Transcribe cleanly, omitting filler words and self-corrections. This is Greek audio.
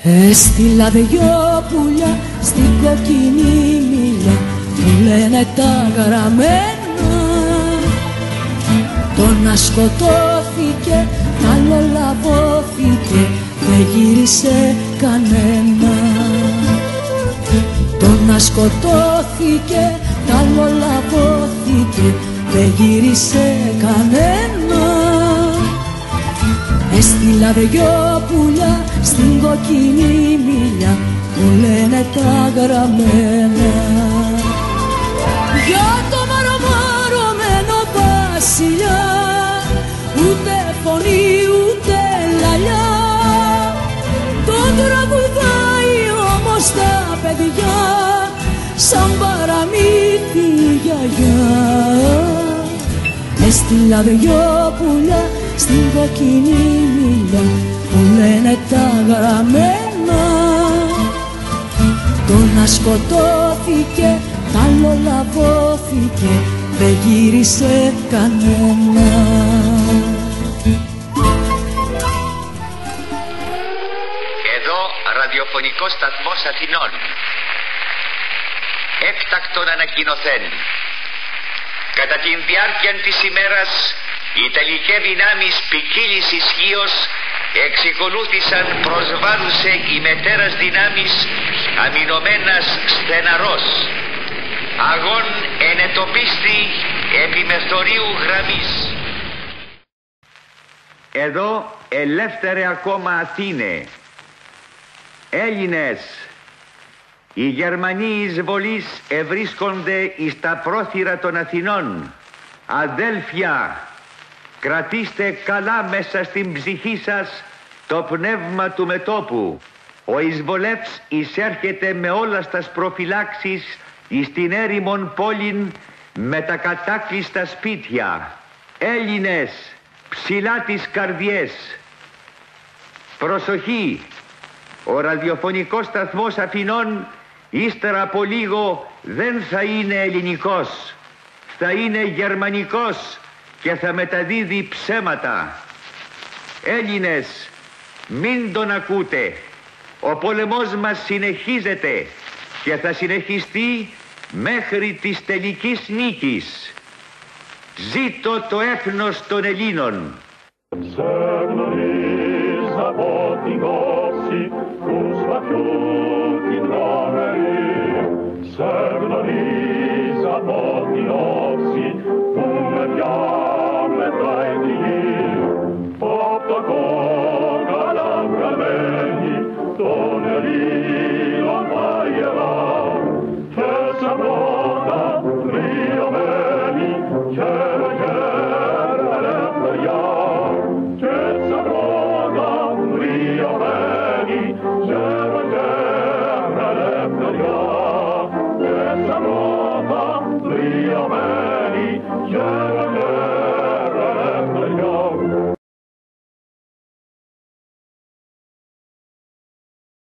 Έστειλα δυο πουλιά στην κοκκινή μήλια, μου λένε τα γραμμένα. Το να σκοτώθηκε, τ' άλλο λαβώθηκε, δεν γύρισε κανένα. Το να σκοτώθηκε, τ' άλλο λαβώθηκε, δεν γύρισε κανένα. Έστειλα δυο πουλιά στην κοκκινή μήλια, μου λένε τα γραμμένα. Για το μαρμαρωμένο βασιλιά, ούτε φωνή ούτε λαλιά, το τραγουδάει όμως τα παιδιά σαν παραμύθι γιαγιά. Έστειλα δυο πουλιά στην κοκκινή μήλια, μου λένε τα γραμμένα. Το να σκοτώθηκε, τ' άλλο λαβώθηκε, δεν γύρισε κανένα. Εδώ ραδιοφωνικός σταθμός Αθηνών. Έκτακτον ανακοινωθέν. Κατά την διάρκεια της ημέρας, οι τελικές δυνάμεις ποικίλης ισχύος εξεκολούθησαν προσβάλλουσε οι μετέρας δυνάμεις αμυνωμένας στεναρός. Αγών ενετοπίστη επιμεθορίου γραμμής. Εδώ ελεύθερε ακόμα Αθήνε. Έλληνες, οι Γερμανοί εισβολείς ευρίσκονται εις τα πρόθυρα των Αθηνών. Αδέλφια, κρατήστε καλά μέσα στην ψυχή σας το πνεύμα του μετώπου. Ο εισβολεύς εισέρχεται με όλα στας προφυλάξεις εις την έρημον πόλην με τα κατάκλειστα σπίτια. Έλληνες, ψηλά τις καρδιές. Προσοχή, ο ραδιοφωνικός σταθμός Αθηνών ύστερα από λίγο δεν θα είναι ελληνικός, θα είναι γερμανικός και θα μεταδίδει ψέματα. Έλληνες, μην τον ακούτε. Ο πόλεμός μας συνεχίζεται και θα συνεχιστεί μέχρι της τελικής νίκης. Ζήτω το έθνος των Ελλήνων. Σε γνωρίζα από την όψη του σπαθιού την τρομερή. Σε γνωρίζα από την όψη που με διάμετράει τη γη. Απ' τα κόκαλα βγαλμένη των Ελλήνων τα ιερά. Και σε πρώτα βριωμένη χέρα ελευθεριά. Και σε πρώτα βριωμένη χέρα ελευθεριά. Και σε πρώτα βριωμένη χέρα